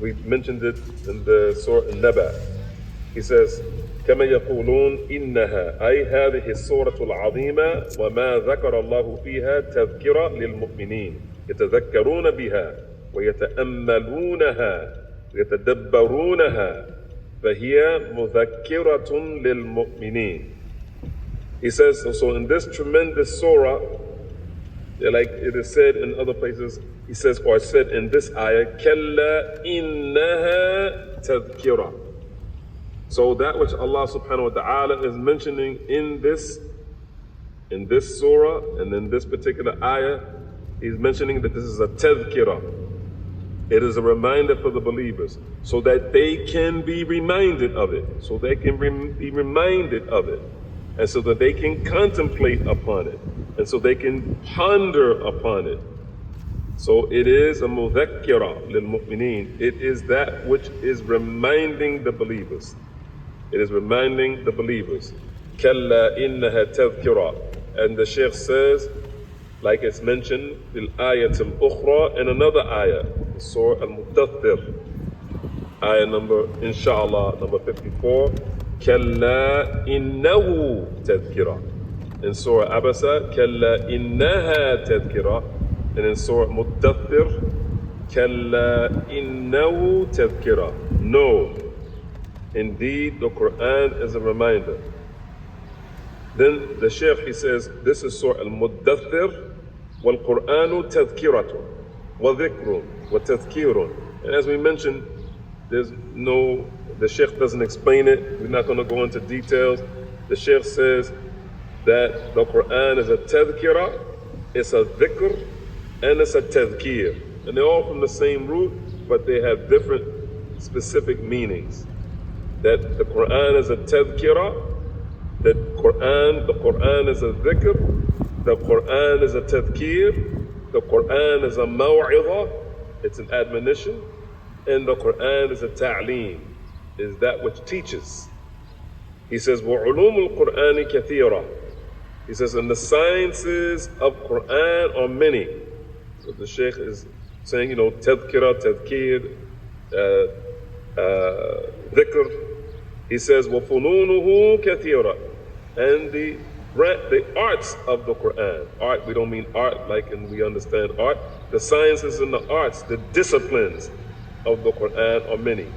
We mentioned it in the Surah An-Naba. He says, كما يقولون إنها أي هذه السورة العظيمة وما ذكر الله فيها تذكرة للمؤمنين يتذكرون بها ويتأملونها ويتدبرونها فهي مذكرة للمؤمنين. He says, so in this tremendous surah, like it is said in other places, he says, or said in this ayah, كَلَّا إِنَّهَا تَذْكِرَةٌ. So that which Allah subhanahu wa ta'ala is mentioning in this surah and in this particular ayah, he's mentioning that this is a tadhkirah. It is a reminder for the believers so that they can be reminded of it, so they can be reminded of it, and so that they can contemplate upon it, and so they can ponder upon it. So it is a mudhakkira lil mu'mineen. It is that which is reminding the believers. It is reminding the believers. Kalla innaha tadhkira. And the Shaykh says, like it's mentioned, fil ayat al-ukhra, and another ayah, Surah al-Mudaththir, ayah number, inshallah, number 54, Kalla innahu tadhkira. In Surah Abasa, Kalla innaha tadhkira. And in Surah Mudaththir, Kalla innahu tadhkira. No, indeed the Quran is a reminder. Then the Shaykh, he says, this is Surah Al-Mudaththir, wal-Qur'anu tadhkiratun, wa dhikrun, wa tadhkirun. And as we mentioned, the Shaykh doesn't explain it. We're not going to go into details. The Shaykh says that the Quran is a tadhkirah, it's a dhikr, and it's a tadhkir. And they're all from the same root, but they have different specific meanings. That the Quran is a tadhkirah, the Quran is a dhikr, the Quran is a tadhkir, the Quran is a maw'idha, it's an admonition, and the Quran is a ta'aleem, is that which teaches. He says, وَعُلُومُ الْقُرْآنِ كَثِيرًا. He says, and the sciences of Quran are many. So the Shaykh is saying, tadhkira, tadhkir, dhikr. He says, وَفُنُونُهُ كَثِيرًا. And the arts of the Quran. Art, we don't mean art like we understand art. The sciences and the arts, the disciplines of the Quran are many.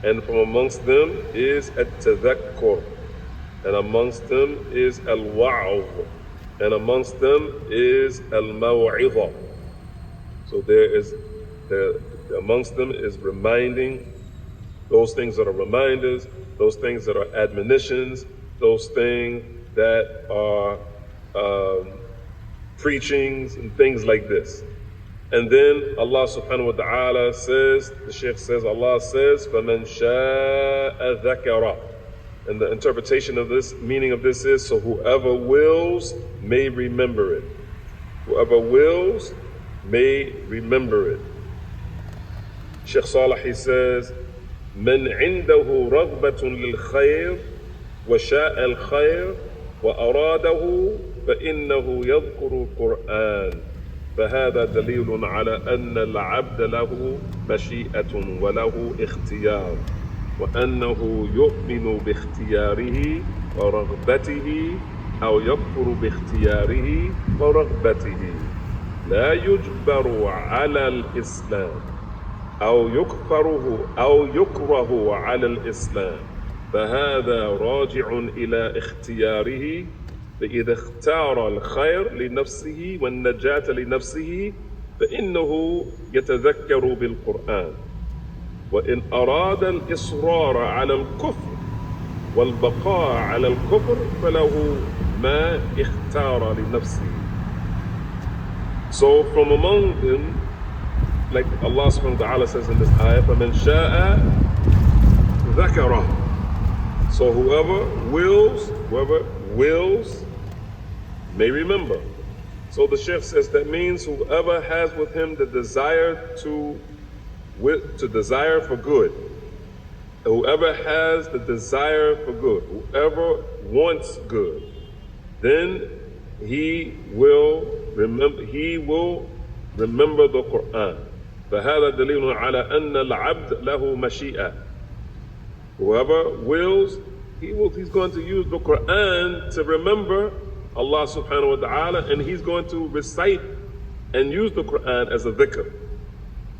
And from amongst them is at-tadhakkur. And amongst them is al-wa'z. And amongst them is al-maw'idha. So amongst them is reminding, those things that are reminders, those things that are admonitions, those things that are preachings and things like this. And then Allah subhanahu wa ta'ala says, the Shaykh says, Allah says, فَمَنْ شَاءَ ذَكَرَ. And the interpretation of this, meaning of this is, so whoever wills may remember it. Whoever wills may remember it. Shaykh Salih, he says, من عنده رغبة للخير وشاء الخير وأراده فإنه يذكر القرآن فهذا دليل على أن العبد له مشيئة وله اختيار وأنه يؤمن باختياره ورغبته أو يكفر باختياره ورغبته لا يجبر على الإسلام أو يكره على الإسلام فهذا راجع إلى اختياره فإذا اختار الخير لنفسه والنجاة لنفسه فإنه يتذكر بالقرآن وإن أراد الإصرار على الكفر والبقاء على الكفر فله ما اختار لنفسه. So from among them, like Allah subhanahu wa ta'ala says in this ayah, فَمَنْ شَاءَ ذَكَرَهُ. So whoever wills may remember. So the Shaykh says that means whoever has with him the desire to desire for good, whoever has the desire for good, whoever wants good, then he will remember the Quran. فهذا دليل على أن العبد له مشيئة. Whoever wills, he's going to use the Quran to remember Allah subhanahu wa ta'ala, and he's going to recite and use the Quran as a dhikr.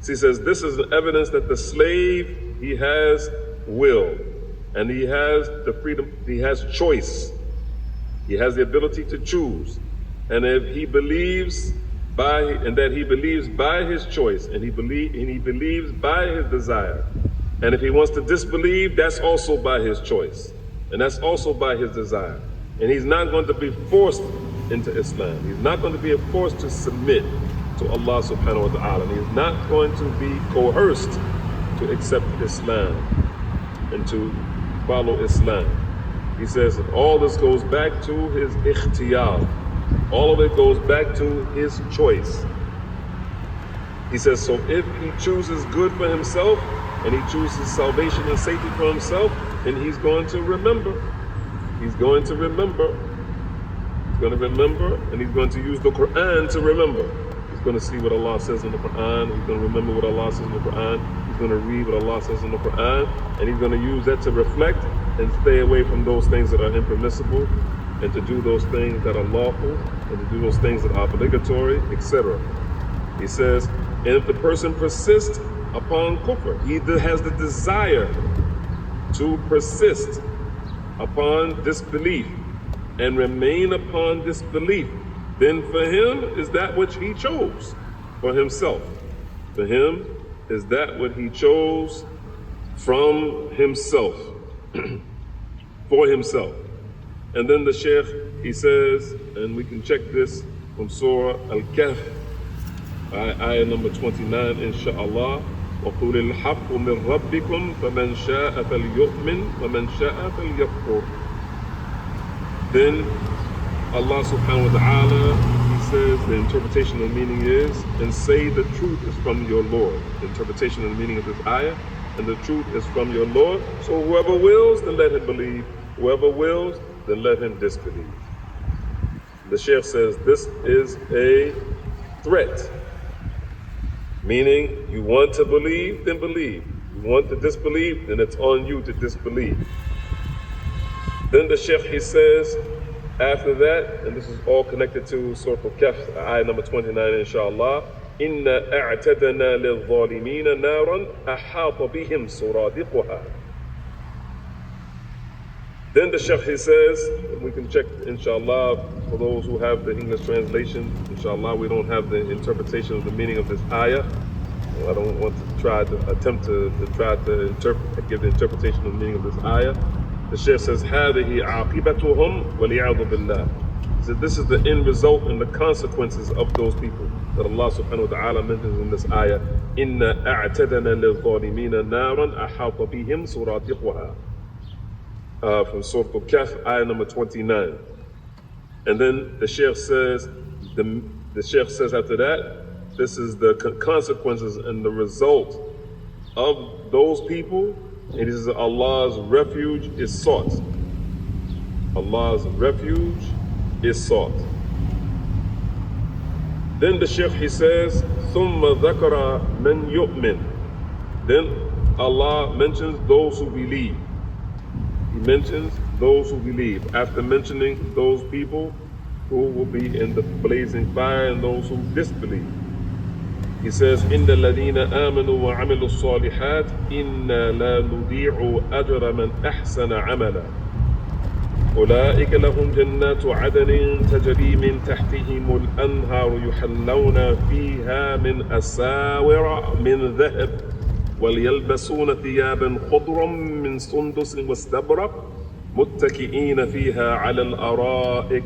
So he says this is evidence that the slave, he has will, and he has the freedom, he has choice. He has the ability to choose. And if he believes that he believes by his choice, and he believes by his desire. And if he wants to disbelieve, that's also by his choice. And that's also by his desire. And he's not going to be forced into Islam. He's not going to be forced to submit to Allah subhanahu wa ta'ala. And he's not going to be coerced to accept Islam and to follow Islam. He says that all this goes back to his ikhtiyar. All of it goes back to his choice. He says, so if he chooses good for himself, and he chooses salvation and safety for himself, then he's going to remember. He's going to remember. He's going to remember, and he's going to use the Quran to remember. He's going to see what Allah says in the Quran. He's going to remember what Allah says in the Quran. He's going to read what Allah says in the Quran, and he's going to use that to reflect and stay away from those things that are impermissible, and to do those things that are lawful, and to do those things that are obligatory, etc. He says, and if the person persists upon kufr, he has the desire to persist upon disbelief and remain upon disbelief, then for him is that which he chose for himself. For him is that what he chose from himself, for himself. And then the Shaykh, he says, and we can check this from Surah Al-Kahf, ayah number 29, inshaAllah. وَقُلِ الْحَقُّ مِنْ رَبِّكُمْ فَمَنْ شَاءَ فَلْيُؤْمِنْ وَمَنْ شَاءَ فَلْيَكْفُرْ. Then Allah subhanahu wa ta'ala, he says, the interpretation of the meaning is, and say the truth is from your Lord. The interpretation of the meaning of this ayah, and the truth is from your Lord. So whoever wills, then let him believe. Whoever wills, then let him disbelieve. The Shaykh says this is a threat. Meaning, you want to believe, then believe. You want to disbelieve, then it's on you to disbelieve. Then the Shaykh, he says, after that, and this is all connected to Surah Al-Kahf, ayah number 29, inshallah, إِنَّا أَعْتَدَنَا لِلظَّالِمِينَ نَارًا أَحَاطَ بِهِمْ سُرَادِقُهَا. Then the Shaykh, he says, we can check, inshallah, for those who have the English translation, inshallah, we don't have the interpretation of the meaning of this ayah. I don't want to try to attempt to give the interpretation of the meaning of this ayah. The Shaykh says, هَذِهِ عَاقِبَتُهُمْ وَلِيَعْذُ بِاللَّهِ. He said, this is the end result and the consequences of those people that Allah subhanahu wa ta'ala mentions in this ayah. إِنَّا أَعْتَدَنَا لِلظَّالِمِينَ نَارًا أَحَاطَ بِهِمْ سُرَادِقُهَا. From Surah Al-Kahf, ayah number 29. And then the Shaykh says, the Shaykh says after that, this is the consequences and the result of those people. It is Allah's refuge is sought. Allah's refuge is sought. Then the Shaykh, he says, ثُمَّ ذَكَرَ مَنْ يُؤْمِنْ. Then Allah mentions those who believe. He mentions those who believe, after mentioning those people who will be in the blazing fire and those who disbelieve. He says, إِنَّ الَّذِينَ آمَنُوا وَعَمِلُوا الصَّالِحَاتِ إِنَّا لَا نُضِيعُ أَجْرَ مَنْ أَحْسَنَ عَمَلًا أُولَٰئِكَ لَهُمْ جَنَّاتُ عَدْنٍ تَجْرِي مِنْ تَحْتِهِمُ الْأَنْهَارُ يُحَلَّوْنَ فِيهَا مِنْ أَسَاوِرَ مِنْ ذَهَبٍ وَلْيَلْبَسُونَ ثِيَابًا خُضْرًا مِنْ سُنْدُسٍ وَاسْتَبْرَقٍ مُتَّكِئِينَ فِيهَا عَلَى الْأَرَائِكِ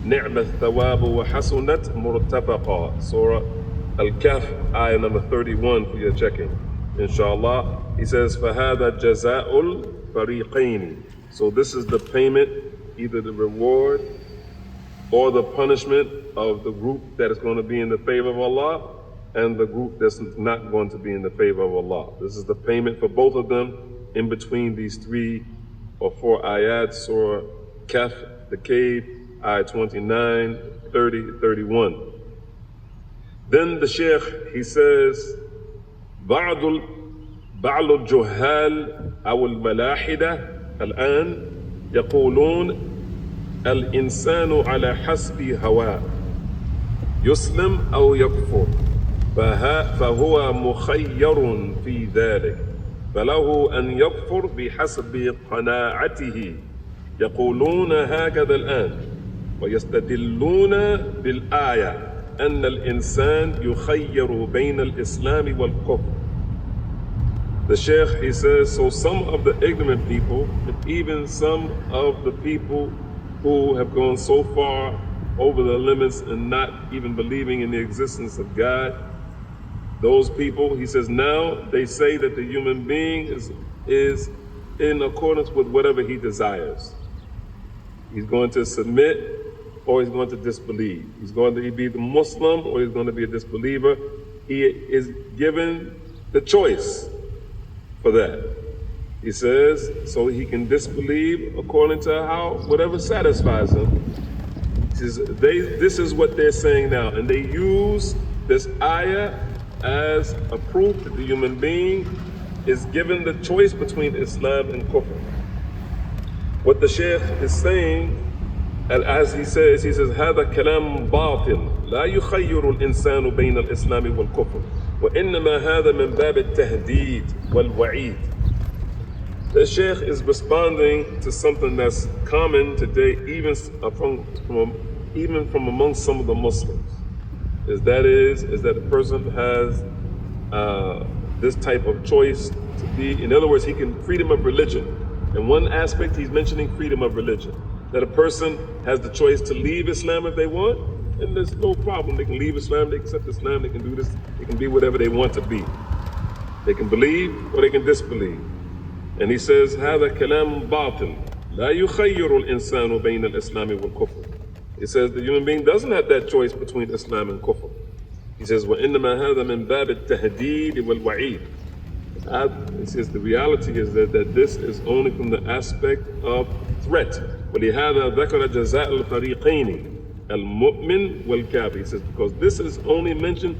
نِعْمَ الثَّوَابُ وَحَسُنَتْ مُرْتَفَقًا. Surah Al-Kahf, ayah number 31 for your checking, inshallah. He says, فَهَذَا جَزَاءُ الْفَرِيقَيْنِ. So this is the payment, either the reward or the punishment of the group that is going to be in the favor of Allah and the group that's not going to be in the favor of Allah. This is the payment for both of them in between these 3 or 4 ayats, Surah Kahf, the cave, ayah 29, 30, 31. Then the Shaykh, he says, بعض الجهال أو الملاحدة الآن يقولون الإنسان على حسب هواه يسلم أو يكفر، فهو مخير في ذلك، فله أن يكفر بحسب قناعته. يقولون هكذا الآن ويستدلون بالآية أن الإنسان يخير بين الإسلام والكفر. The Sheikh, he says, so some of the ignorant people, and even some of the people who have gone so far over the limits and not even believing in the existence of God, those people, he says, now they say that the human being is in accordance with whatever he desires. He's going to submit or he's going to disbelieve. He's going to be the Muslim or he's going to be a disbeliever. He is given the choice for that. He says, so he can disbelieve according to whatever satisfies him. He says, this is what they're saying now. And they use this ayah as a proof that the human being is given the choice between Islam and Kufr. What the Shaykh is saying, and as he says, هذا كلام باطل لا يخير الإنسان بين الإسلام والكفر وإنما هذا من باب التهديد والوعيد. The Shaykh is responding to something that's common today, even from among some of the Muslims. Is that a person has this type of choice to be, in other words, he can freedom of religion. In one aspect, he's mentioning freedom of religion. That a person has the choice to leave Islam if they want, and there's no problem. They can leave Islam, they can accept Islam, they can do this, they can be whatever they want to be. They can believe or they can disbelieve. And he says, هذا كلام باطل لا يخير الإنسان بين الإسلام والكفر. He says the human being doesn't have that choice between Islam and Kufr. He says, وإنما هذا من باب التهديد والوعيد. He says the reality is that this is only from the aspect of threat. ولهذا ذكر جزاء الفريقين المؤمن والكافر. He says because this is only mentioned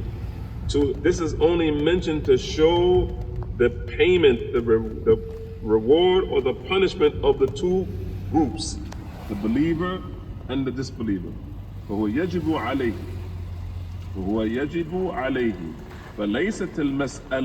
to show the payment, the reward or the punishment of the two groups, the believer and the disbeliever. فهو يجب عليه فليست المسألة